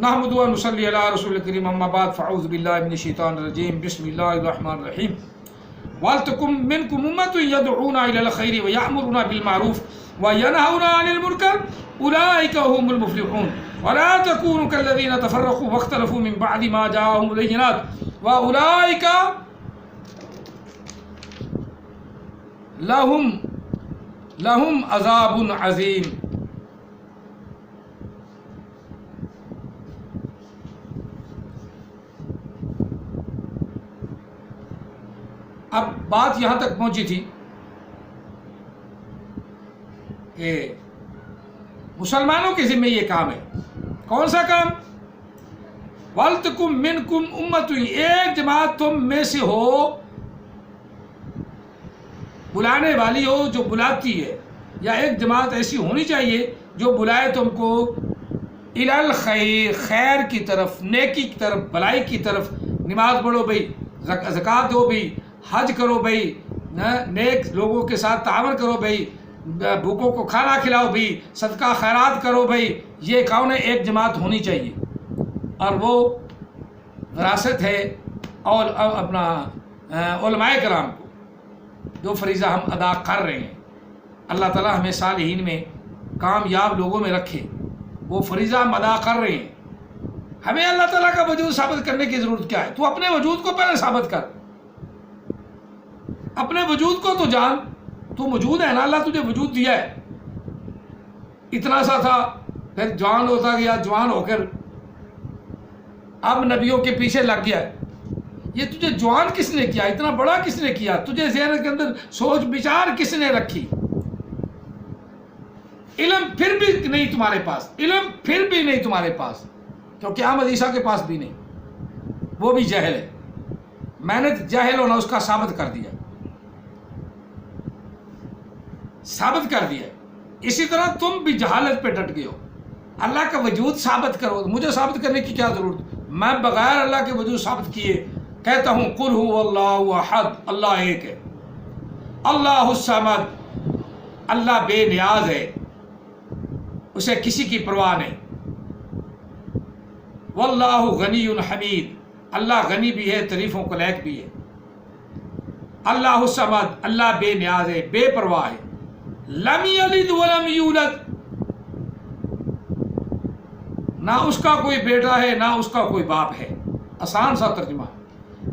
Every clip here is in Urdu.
نحمدہ و نصلی علی رسول الکریم اما بعد فاعوذ باللہ من الشیطان الرجیم بسم اللہ الرحمن الرحیم وَلْتَكُن مِّنكُمْ أُمَّةٌ يَدْعُونَ إِلَى الْخَيْرِ وَيَأْمُرُونَ بِالْمَعْرُوفِ وَيَنْهَوْنَ عَنِ الْمُنكَرِ أُولَٰئِكَ هُمُ الْمُفْلِحُونَ وَلَا تَكُونُوا كَالَّذِينَ تَفَرَّقُوا وَاخْتَلَفُوا مِن بَعْدِ مَا جَاءَهُمُ الْبَيِّنَاتُ وَأُولَٰئِكَ لَهُمْ عَذَابٌ عَظِيمٌ۔ اب بات یہاں تک پہنچی تھی کہ مسلمانوں کے ذمہ یہ کام ہے۔ کون سا کام؟ وَلْتَكُن مِّنكُمْ أُمَّةٌ، ایک جماعت تم میں سے ہو، بلانے والی ہو جو بلاتی ہے، یا ایک جماعت ایسی ہونی چاہیے جو بلائے تم کو الی الخیر، خیر کی طرف، نیکی کی طرف، بھلائی کی طرف۔ نماز پڑھو بھائی، زکوٰۃ دو بھائی، حج کرو بھائی، نیک لوگوں کے ساتھ تعاون کرو بھائی، بھوکوں کو کھانا کھلاؤ بھائی، صدقہ خیرات کرو بھائی۔ یہ کون ہے؟ ایک جماعت ہونی چاہیے، اور وہ وراثت ہے اور اپنا علماء کرام کو، جو فریضہ ہم ادا کر رہے ہیں۔ اللہ تعالیٰ ہمیں صالحین میں، کامیاب لوگوں میں رکھے۔ وہ فریضہ ہم ادا کر رہے ہیں۔ ہمیں اللہ تعالیٰ کا وجود ثابت کرنے کی ضرورت کیا ہے؟ تو اپنے وجود کو پہلے ثابت کر، اپنے وجود کو تو جان، تو موجود ہے نا، اللہ تجھے وجود دیا ہے۔ اتنا سا تھا، پھر جوان ہوتا گیا، جوان ہو کر اب نبیوں کے پیچھے لگ گیا ہے۔ یہ تجھے جوان کس نے کیا؟ اتنا بڑا کس نے کیا؟ تجھے ذہن کے اندر سوچ بچار کس نے رکھی؟ علم پھر بھی نہیں تمہارے پاس، علم پھر بھی نہیں تمہارے پاس، کیونکہ احمد عیسیٰ کے پاس بھی نہیں، وہ بھی جاہل ہے۔ میں نے جاہل ہونا اس کا ثابت کر دیا، ثابت کر دیا۔ اسی طرح تم بھی جہالت پہ ڈٹ گئے ہو۔ اللہ کا وجود ثابت کرو، مجھے ثابت کرنے کی کیا ضرورت؟ میں بغیر اللہ کے وجود ثابت کیے کہتا ہوں قل هو اللہ احد، اللہ ایک ہے، اللہ الصمد، اللہ بے نیاز ہے، اسے کسی کی پرواہ نہیں۔ واللہ غنی حمید، اللہ غنی بھی ہے، تعریفوں کو لائق بھی ہے۔ اللہ الصمد، اللہ بے نیاز ہے، بے پرواہ ہے۔ لم یلد ولم یولد، نہ اس کا کوئی بیٹا ہے، نہ اس کا کوئی باپ ہے۔ آسان سا ترجمہ۔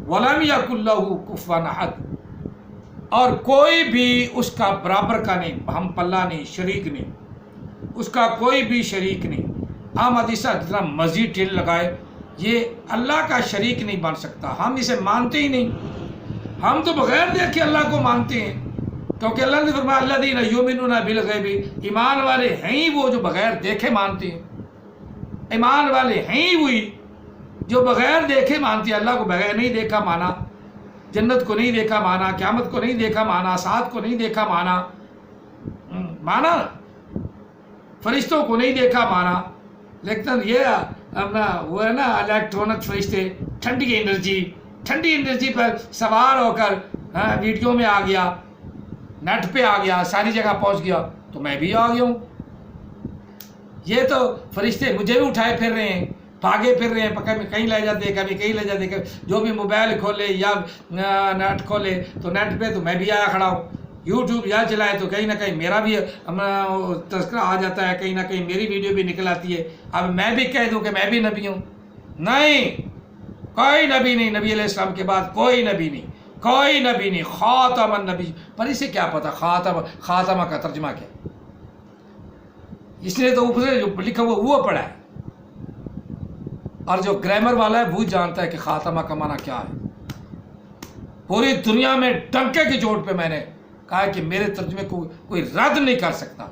ولم یکن لہ کفوا احد، اور کوئی بھی اس کا برابر کا نہیں، ہم پلہ نہیں، شریک نہیں، اس کا کوئی بھی شریک نہیں۔ احمد عیسیٰ جتنا مزید ٹھل لگائے، یہ اللہ کا شریک نہیں بن سکتا۔ ہم اسے مانتے ہی نہیں، ہم تو بغیر دیکھے اللہ کو مانتے ہیں، کیونکہ اللہ نے فرمایا الذین یؤمنون بالغیب، ایمان والے ہیں ہی وہ جو بغیر دیکھے مانتے ہیں۔ ایمان والے ہیں ہی وہی جو بغیر دیکھے مانتے ہیں۔ اللہ کو بغیر نہیں دیکھا مانا، جنت کو نہیں دیکھا مانا، قیامت کو نہیں دیکھا مانا، ساتھ کو نہیں دیکھا مانا، فرشتوں کو نہیں دیکھا مانا۔ لیکن یہ اپنا وہ ہے نا الیکٹرونک فرشتے، ٹھنڈی انرجی پر سوار ہو کر ویڈیو میں آ گیا، نیٹ پہ آ گیا، ساری جگہ پہنچ گیا، تو میں بھی آ گیا ہوں۔ یہ تو فرشتے مجھے بھی اٹھائے پھر رہے ہیں، بھاگے پھر رہے ہیں، کبھی کہیں لے جاتے ہیں، کبھی کہیں لے جاتے ہیں۔ جو بھی موبائل کھولے یا نیٹ کھولے تو نیٹ پہ تو میں بھی آیا کھڑا ہوں، یوٹیوب یا چلائے تو کہیں نہ کہیں میرا بھی تذکرہ آ جاتا ہے، کہیں نہ کہیں میری ویڈیو بھی نکل آتی ہے۔ اب میں بھی کہہ دوں کہ میں بھی نبی ہوں؟ نہیں، کوئی نبی نہیں، نبی علیہ السلام کے بعد کوئی نبی نہیں، کوئی نبی نہیں، خاتم النبی۔ پر اسے کیا پتا خاتمہ کا ترجمہ کیا؟ اس نے تو اوپر سے جو لکھا ہوا وہ پڑھا ہے، اور جو گرامر والا ہے وہ جانتا ہے کہ خاتمہ کا معنی کیا ہے۔ پوری دنیا میں ڈنکے کی چوٹ پہ میں نے کہا کہ میرے ترجمے کو کوئی رد نہیں کر سکتا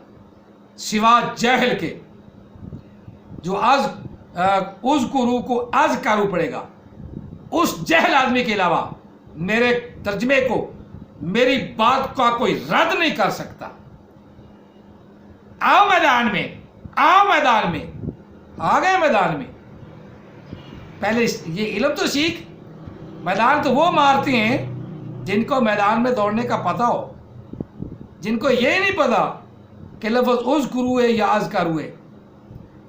سوا جاہل کے، جو از کرو کو از کرو پڑے گا۔ اس جاہل آدمی کے علاوہ میرے ترجمے کو، میری بات کا کوئی رد نہیں کر سکتا۔ آؤ میدان میں، آؤ میدان میں، آ گئے میدان میں۔ پہلے یہ علم تو سیکھ۔ میدان تو وہ مارتے ہیں جن کو میدان میں دوڑنے کا پتہ ہو، جن کو یہ نہیں پتا کہ لفظ اذکرو ہے یا اذکرو ہے،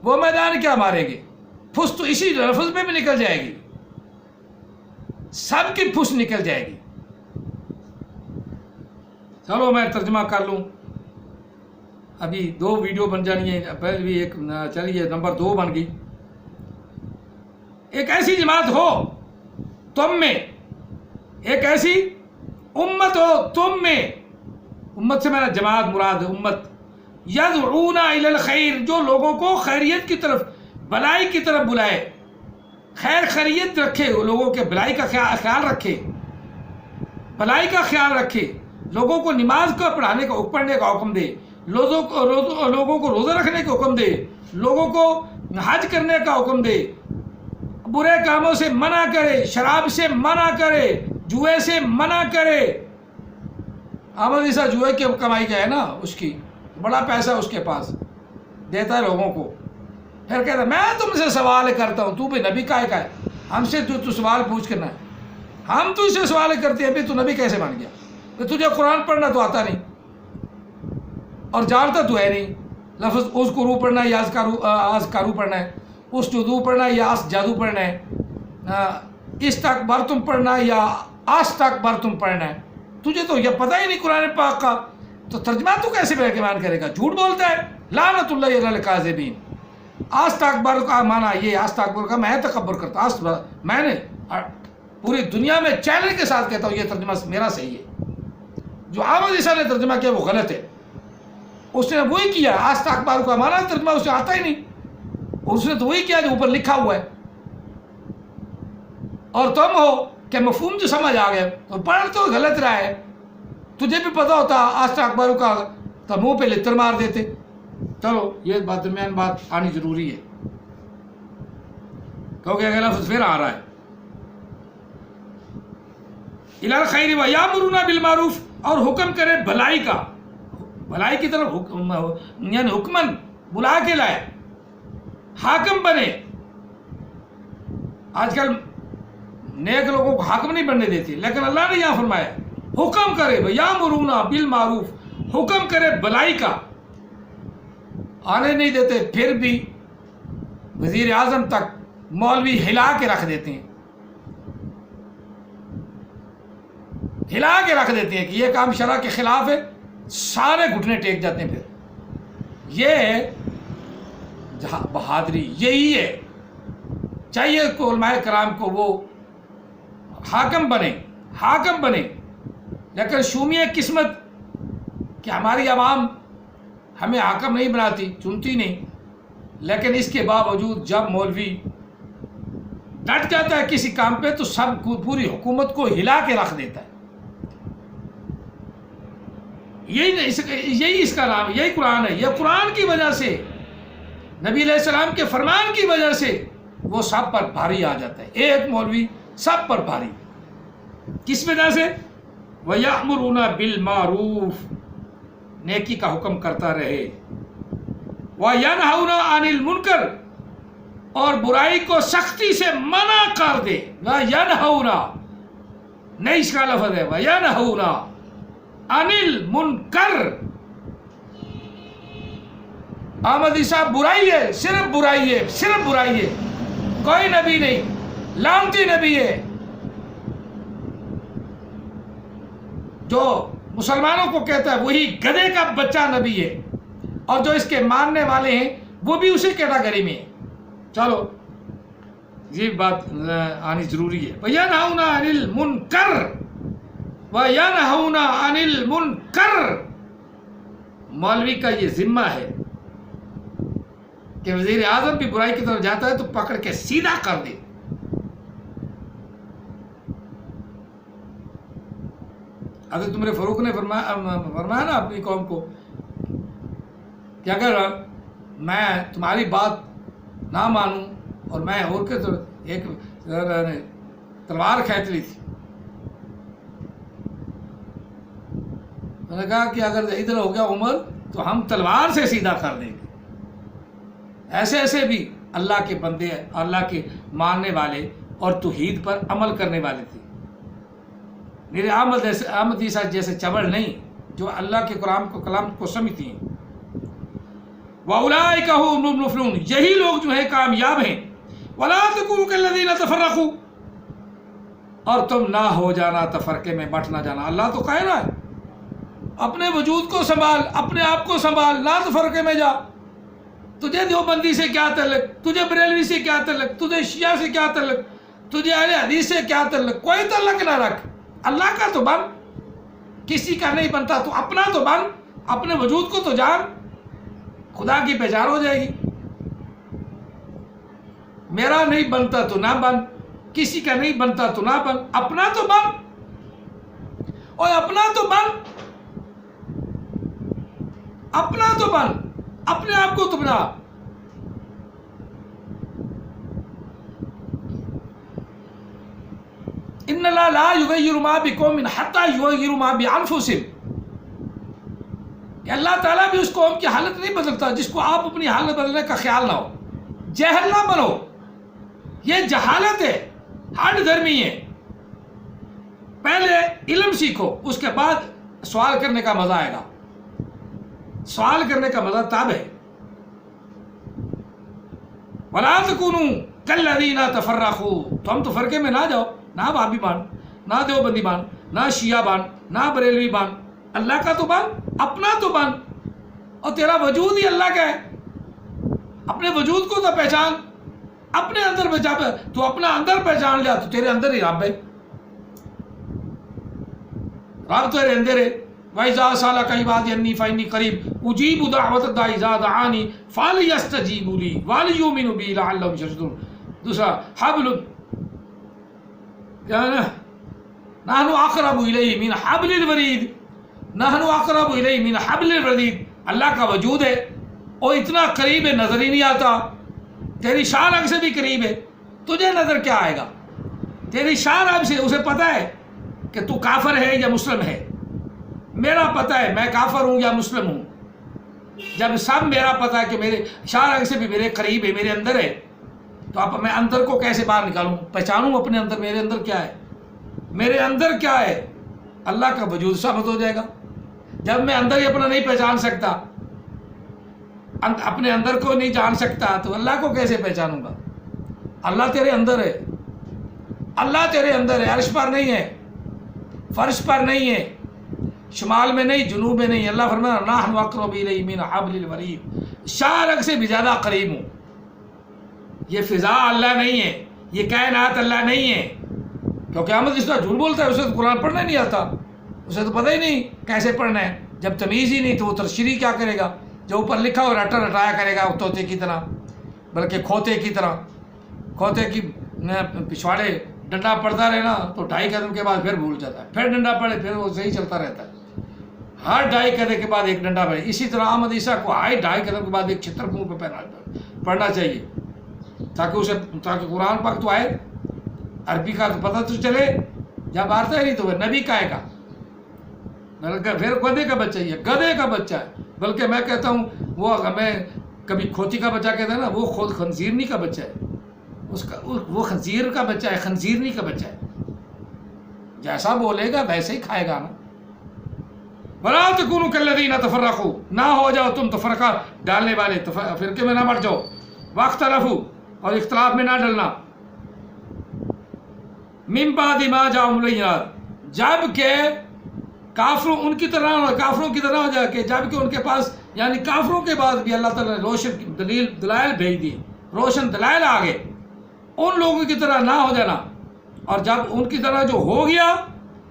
وہ میدان کیا ماریں گے؟ پھس تو اسی لفظ میں بھی نکل جائے گی، سب کی پھس نکل جائے گی۔ چلو میں ترجمہ کر لوں، ابھی 2 ویڈیو بن جانی ہے، پہلے بھی ایک چلیے نمبر 2 بن گئی۔ ایک ایسی جماعت ہو تم میں، ایک ایسی امت ہو تم میں، امت سے میرا جماعت مراد ہے، امت، یدعون الی الخیر، جو لوگوں کو خیریت کی طرف، بلائی کی طرف بلائے، خیر خیریت رکھے، لوگوں کے بلائی کا خیال رکھے، بلائی کا خیال رکھے، لوگوں کو نماز کو پڑھنے کا حکم دے، لوگوں کو روزہ رکھنے کا حکم دے، لوگوں کو حج کرنے کا حکم دے، برے کاموں سے منع کرے، شراب سے منع کرے، جوئے سے منع کرے۔ احمد عیسیٰ جوئے کی کمائی کا ہے نا، اس کی بڑا پیسہ اس کے پاس، دیتا ہے لوگوں کو، پھر کہتا ہے میں تم سے سوال کرتا ہوں، تو بھی نبی کا ہے، ہم سے تو سوال پوچھ کرنا ہے، ہم تجھ سے سوال کرتے ہیں بھی تو نبی کیسے بن گیا؟ تجھے قرآن پڑھنا تو آتا نہیں اور جانتا تو ہے نہیں، لفظ اذکروا پڑھنا ہے یا اذکارو پڑھنا ہے، اسجدوا پڑھنا ہے یا اسجدوا پڑھنا ہے، استکبرتم پڑھنا ہے یا استکبرتم پڑھنا ہے، تجھے تو یہ پتہ ہی نہیں قرآن پاک کا، تو ترجمہ تو کیسے بیان کرے گا؟ جھوٹ بولتا ہے، لعنت اللہ علی الکاذبین۔ استکبر کا معنی یہ، استکبر کا میں تکبر کرتا ہوں، میں نے پوری دنیا میں چیلنج کے ساتھ کہتا ہوں یہ ترجمہ میرا صحیح ہے، جو احمد عیسیٰ نے ترجمہ کیا وہ غلط ہے، اس نے وہی کیا، استکبر کا معنی ترجمہ اسے آتا ہی نہیں، اس نے تو وہی کیا جو اوپر لکھا ہوا ہے، اور تم ہو کہ مفہوم جو سمجھ آ گیا تو پڑھ تو غلط رہا ہے، تجھے بھی پتا ہوتا استکبر کا تو منہ پہ لتر مار دیتے۔ چلو یہ بات درمیان بات آنی ضروری ہے کیونکہ اگلا لفظ پھر آ رہا ہے، الی الخیر و یامرون بالمعروف، اور حکم کرے بھلائی کا، بھلائی کی طرف یعنی حکمن بلا کے لائے، حاکم بنے۔ آج کل نیک لوگوں کو حاکم نہیں بننے دیتے، لیکن اللہ نے یہاں فرمایا حکم کرے یامرون بالمعروف، حکم کرے بھلائی کا، آنے نہیں دیتے، پھر بھی وزیر اعظم تک مولوی ہلا کے رکھ دیتے ہیں، ہلا کے رکھ دیتے ہیں کہ یہ کام شرع کے خلاف ہے، سارے گھٹنے ٹیک جاتے ہیں۔ پھر یہ بہادری یہی ہے، چاہیے کہ علماء کرام کو وہ حاکم بنے، لیکن شومی قسمت کہ ہماری عوام ہمیں حاکم نہیں بناتی، چنتی نہیں، لیکن اس کے باوجود جب مولوی ڈٹ جاتا ہے کسی کام پہ تو سب پوری حکومت کو ہلا کے رکھ دیتا ہے۔ یہی اس کا نام، یہی قرآن ہے، یہ قرآن کی وجہ سے، نبی علیہ السلام کے فرمان کی وجہ سے وہ سب پر بھاری آ جاتا ہے، ایک مولوی سب پر بھاری، کس وجہ سے؟ وَيَأْمُرُونَ بِالْمَعْرُوفِ، نیکی کا حکم کرتا رہے، وَيَنْهَوْنَ عَنِ الْمُنْكَرِ، اور برائی کو سختی سے منع کر دے، وَيَنْهَوْنَ، نہیں اس کا لفظ ہے وَيَنْهَوْنَ عَنِ الْمُنْكَرِ، احمد عیسیٰ برائی ہے، صرف برائی ہے، صرف برائی ہے، کوئی نبی نہیں، لعنتی نبی ہے جو مسلمانوں کو کہتا ہے وہی گدھے کا بچہ نبی ہے، اور جو اس کے ماننے والے ہیں وہ بھی اسی کیٹاگری میں ہیں۔ چلو یہ بات آنی ضروری ہے، وَيَنْهَوْنَ عَنِ الْمُنْكَرِ، وَيَنْهَوْنَ عَنِ الْمُنْكَرِ، مولوی کا یہ ذمہ ہے کہ وزیر اعظم بھی برائی کی طرف جاتا ہے تو پکڑ کے سیدھا کر دے۔ حضرت عمر فاروق نے فرمایا نا اپنی قوم کو کہ اگر میں تمہاری بات نہ مانوں، اور میں اور کے ایک تلوار کھینچ لی تھی، میں نے کہا کہ اگر ادھر ہو گیا عمر تو ہم تلوار سے سیدھا کر دیں گے۔ ایسے ایسے بھی اللہ کے بندے، اللہ کے ماننے والے اور توحید پر عمل کرنے والے تھے، میرے احمد عیسیٰ جیسے چبڑ نہیں جو اللہ کے کلام کو سمجھتی ہیں۔ وَأُولَٰئِكَ هُمُ الْمُفْلِحُونَ، یہی لوگ جو ہیں کامیاب ہیں، ولا تکونوا کالذین تفرقوا، اور تم نہ ہو جانا تفرقے میں، بٹ نہ جانا۔ اللہ تو کہہ رہا ہے اپنے وجود کو سنبھال، اپنے آپ کو سنبھال، نہ تفرقے میں جا۔ تجھے دیوبندی سے کیا تعلق، تجھے بریلوی سے کیا تعلق، تجھے شیعہ سے کیا تعلق، تجھے اہل حدیث سے کیا تعلق، کوئی تعلق نہ رکھ۔ اللہ کا تو بن، کسی کا نہیں بنتا تو اپنا تو بن، اپنے وجود کو تو جان، خدا کی پہچان ہو جائے گی۔ میرا نہیں بنتا تو نہ بن، کسی کا نہیں بنتا تو نہ بن، اپنا تو بن، اور اپنا تو بن، اپنا تو بن، اپنے آپ کو تو بنا۔ ان اللہ لا یغیر ما بقوم حتی یغیروا ما بانفسہم، کہ اللہ تعالیٰ بھی اس قوم کی حالت نہیں بدلتا جس کو آپ اپنی حالت بدلنے کا خیال نہ ہو۔ جاہل نہ بنو، یہ جہالت ہے، ہٹ دھرمی ہے۔ پہلے علم سیکھو، اس کے بعد سوال کرنے کا مزہ آئے گا۔ سوال کرنے کا مزہ تب ہے۔ وَلَا تَكُونُوا كَالَّذِينَ تَفَرَّقُوا، تم تو فرقے میں نہ جاؤ، نہ بھابی بان، نہ دیوبندی بان، نہ شیعہ بان، نہ بریلوی بان۔ اللہ کا تو بن، اپنا تو بن، اور تیرا وجود ہی اللہ کا ہے۔ اپنے وجود کو تو پہچان، اپنے اندر پہچان، تو اپنا اندر پہچان لیا تو تیرے اندر ہی رب ہے۔ رب تیرے اندر ہے۔ وَإِذَا سَأَلَكَ عِبَادِي عَنِّي فَإِنِّي قَرِيبٌ أُجِيبُ دَعْوَةَ الدَّاعِ إِذَا دَعَانِ فَلْيَسْتَجِيبُوا لِي وَلْيُؤْمِنُوا بِي لَعَلَّهُمْ يَرْشُدُونَ۔ دوسرا حبل، کیا ہے نا، نحن اقرب الیہ من حبل الورید، نحن اقرب الیہ من حبل الورید۔ اللہ کا وجود ہے، اور اتنا قریب ہے نظر ہی نہیں آتا۔ تیری شان رگ سے بھی قریب ہے، تجھے نظر کیا آئے گا؟ تیری شان رگ سے اسے پتہ ہے کہ تو کافر ہے یا مسلم ہے۔ میرا پتہ ہے میں کافر ہوں یا مسلم ہوں۔ جب سب میرا پتہ ہے کہ میرے شان رگ سے بھی میرے قریب ہے، میرے اندر ہے، تو اب میں اندر کو کیسے باہر نکالوں، پہچانوں اپنے اندر، میرے اندر کیا ہے، میرے اندر کیا ہے؟ اللہ کا وجود ثابت ہو جائے گا۔ جب میں اندر ہی اپنا نہیں پہچان سکتا، اپنے اندر کو نہیں جان سکتا، تو اللہ کو کیسے پہچانوں گا؟ اللہ تیرے اندر ہے، اللہ تیرے اندر ہے، عرش پر نہیں ہے، فرش پر نہیں ہے، شمال میں نہیں، جنوب میں نہیں۔ اللہ فرمایا نحن اقرب الیہ من حبل الورید، شاہ رگ سے بھی زیادہ قریب ہوں۔ یہ فضا اللہ نہیں ہے، یہ کائنات اللہ نہیں ہے، کیونکہ احمد اس طرح جھوٹ بولتا ہے، اسے تو قرآن پڑھنا نہیں آتا، اسے تو پتہ ہی نہیں کیسے پڑھنا ہے۔ جب تمیز ہی نہیں تو وہ تشریح کیا کرے گا؟ جو اوپر لکھا ہو رٹا رٹایا کرے گا طوطے کی طرح، بلکہ کھوتے کی طرح۔ کھوتے کی پچھواڑے ڈنڈا پڑتا رہے نا تو 2.5 قدم کے بعد پھر بھول جاتا ہے، پھر ڈنڈا پڑے، پھر وہ صحیح چلتا رہتا ہے۔ ہر 2.5 قدم کے بعد ایک ڈنڈا پڑے۔ اسی طرح احمد عیسیٰ کو 2.5 قدم کے بعد ایک چھتر منہ پہ پڑھنا چاہیے، تاکہ قرآن پاک تو آئے، عربی کا تو پتہ تو چلے۔ جب آتا ہے نہیں تو وہ نبی کا ہے کا، بلکہ پھر گدھے کا بچہ ہی ہے، گدھے کا بچہ ہے۔ بلکہ میں کہتا ہوں، وہ میں کبھی کھوتی کا بچہ کہتا ہے نا، وہ خود خنزیرنی کا بچہ ہے، وہ خنزیر کا بچہ ہے، خنزیرنی کا بچہ ہے۔ جیسا بولے گا ویسے ہی کھائے گا نا۔ وَلَا تَكُونُوا كَالَّذِينَ تَفَرَّقُوا، نہ ہو جاؤ تم تفرقہ ڈالنے والے، فرقے میں نہ بٹ جاؤ۔ وَاخْتَلَفُوا، اور اختلاف میں نہ ڈلنا۔ مِن بَعْدِ مَا جَاءَهُمُ الْبَيِّنَاتُ، جب کہ کافروں ان کی طرح، کافروں کی طرح ہو جائے کہ جب کہ ان کے پاس، یعنی کافروں کے بعد بھی اللہ تعالیٰ نے روشن دلائل بھیج دی، روشن دلائل آ گئے، ان لوگوں کی طرح نہ ہو جانا۔ اور جب ان کی طرح جو ہو گیا،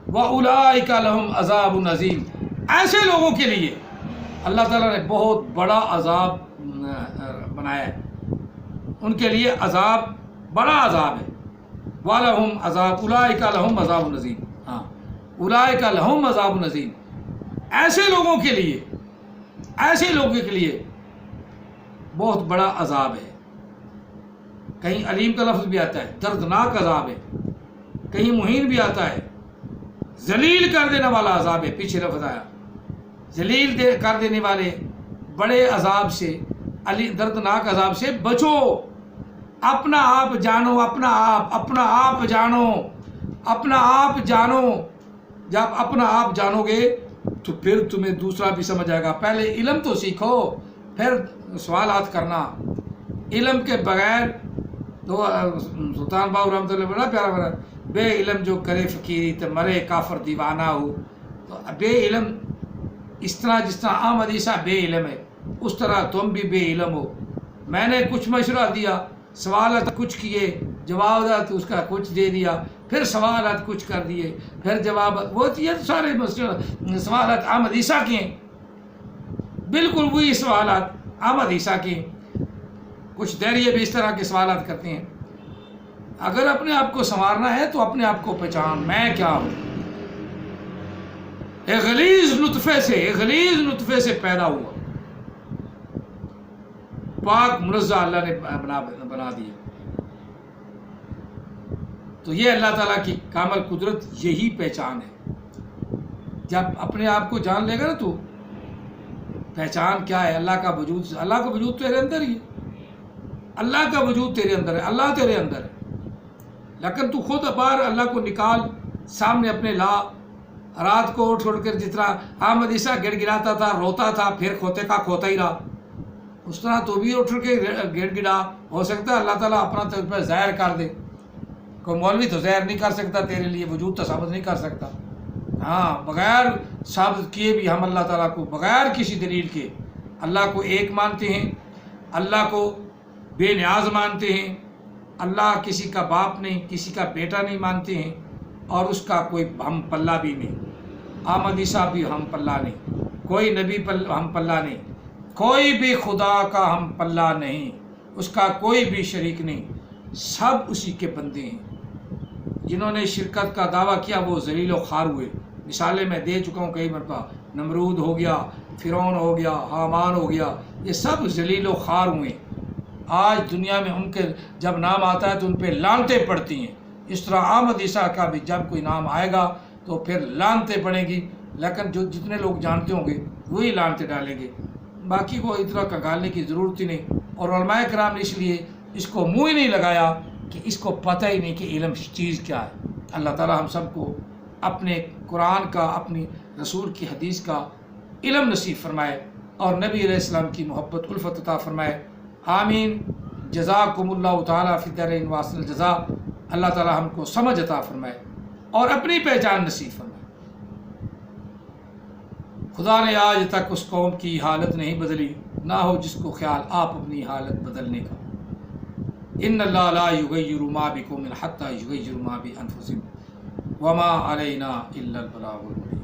وَأُولَٰئِكَ لَهُمْ عَذَابٌ عَظِيمٌ، ایسے لوگوں کے لیے اللہ تعالیٰ نے بہت بڑا عذاب بنایا ہے، ان کے لیے عذاب، بڑا عذاب ہے۔ وَلَهُمْ عَذَابٌ، أُولَٰئِكَ لَهُمْ عَذَابٌ عَظِيمٌ، ہاں أُولَٰئِكَ لَهُمْ عَذَابٌ عَظِيمٌ، ایسے لوگوں کے لیے، ایسے لوگوں کے لیے بہت بڑا عذاب ہے۔ کہیں علیم کا لفظ بھی آتا ہے، دردناک عذاب ہے، کہیں مہین بھی آتا ہے، ذلیل کر دینے والا عذاب ہے۔ پیچھے لفظ آیا ذلیل کر دینے والے بڑے عذاب سے، دردناک عذاب سے بچو۔ اپنا آپ جانو، اپنا آپ جانو، اپنا آپ جانو۔ جب اپنا آپ جانو گے تو پھر تمہیں دوسرا بھی سمجھ آئے گا۔ پہلے علم تو سیکھو، پھر سوالات کرنا۔ علم کے بغیر تو سلطان باہو رحمۃ اللہ بڑا پیارا بنا، بے علم جو کرے فقیری تو مرے کافر دیوانہ ہو. تو بے علم اس طرح جس طرح احمد عیسیٰ بے علم ہے اس طرح تم بھی بے علم ہو. میں نے کچھ مشورہ دیا، سوالات کچھ کیے، جوابات اس کا کچھ دے دیا، پھر سوالات کچھ کر دیے، پھر جواب وہ یہ سارے سوالات احمد عیسیٰ کے ہیں، بالکل وہی سوالات احمد عیسیٰ کے ہیں. کچھ دیریے بھی اس طرح کے سوالات کرتے ہیں. اگر اپنے آپ کو سنوارنا ہے تو اپنے آپ کو پہچان، میں کیا ہوں. ایک غلیظ نطفے سے پیدا ہوا، پاک منزہ اللہ نے بنا دیا. تو یہ اللہ تعالیٰ کی کامل قدرت، یہی پہچان ہے. جب اپنے آپ کو جان لے گا نا تو پہچان کیا ہے، اللہ کا وجود. اللہ کا وجود تیرے اندر ہی ہے، اللہ کا وجود تیرے اندر ہے، اللہ تیرے اندر ہے. لیکن تو خود بار اللہ کو نکال سامنے اپنے لا. رات کو اٹھ کر جس طرح احمد عیسیٰ گڑ گڑاتا تھا، روتا تھا، پھر کھوتے کا کھوتا ہی رہا، اس طرح تو بھی اٹھ کے گڑ گڑا. ہو سکتا ہے اللہ تعالیٰ اپنا طور پر ظاہر کر دے. کوئی مولوی تو ظاہر نہیں کر سکتا تیرے لیے، وجود تو ثابت نہیں کر سکتا. ہاں، بغیر ثابت کیے بھی ہم اللہ تعالیٰ کو بغیر کسی دلیل کے اللہ کو ایک مانتے ہیں، اللہ کو بے نیاز مانتے ہیں. اللہ کسی کا باپ نہیں، کسی کا بیٹا نہیں مانتے ہیں، اور اس کا کوئی ہم پلہ بھی نہیں. احمد عیسیٰ بھی ہم پلہ نہیں، کوئی نبی ہم پلہ نہیں، کوئی بھی خدا کا ہم پلہ نہیں، اس کا کوئی بھی شریک نہیں. سب اسی کے بندے ہیں. جنہوں نے شرکت کا دعویٰ کیا وہ ذلیل و خوار ہوئے. مثالیں میں دے چکا ہوں کئی مرتبہ. نمرود ہو گیا، فرعون ہو گیا، حامان ہو گیا، یہ سب ذلیل و خوار ہوئے. آج دنیا میں ان کے جب نام آتا ہے تو ان پہ لعنتیں پڑتی ہیں. اس طرح احمد عیسیٰ کا بھی جب کوئی نام آئے گا تو پھر لعنتیں پڑیں گی. لیکن جو جتنے لوگ جانتے ہوں گے وہی لعنتیں ڈالیں گے، باقی کو اتنا کنگالنے کی ضرورت ہی نہیں. اور علماء کرام نے اس لیے اس کو منہ ہی نہیں لگایا کہ اس کو پتہ ہی نہیں کہ علم چیز کیا ہے. اللہ تعالی ہم سب کو اپنے قرآن کا، اپنی رسول کی حدیث کا علم نصیب فرمائے اور نبی علیہ السلام کی محبت الفت عطا فرمائے. آمین. جزاکم اللہ تعالیٰ فی الدارین واحسن الجزاء. اللہ تعالی ہم کو سمجھ عطا فرمائے اور اپنی پہچان نصیب فرمائے. خدا نے آج تک اس قوم کی حالت نہیں بدلی، نہ ہو جس کو خیال آپ اپنی حالت بدلنے کا. ان اللہ لا یغیر ما بقوم حتی یغیروا ما بانفسہم وما علینا الا البلاغ المبین.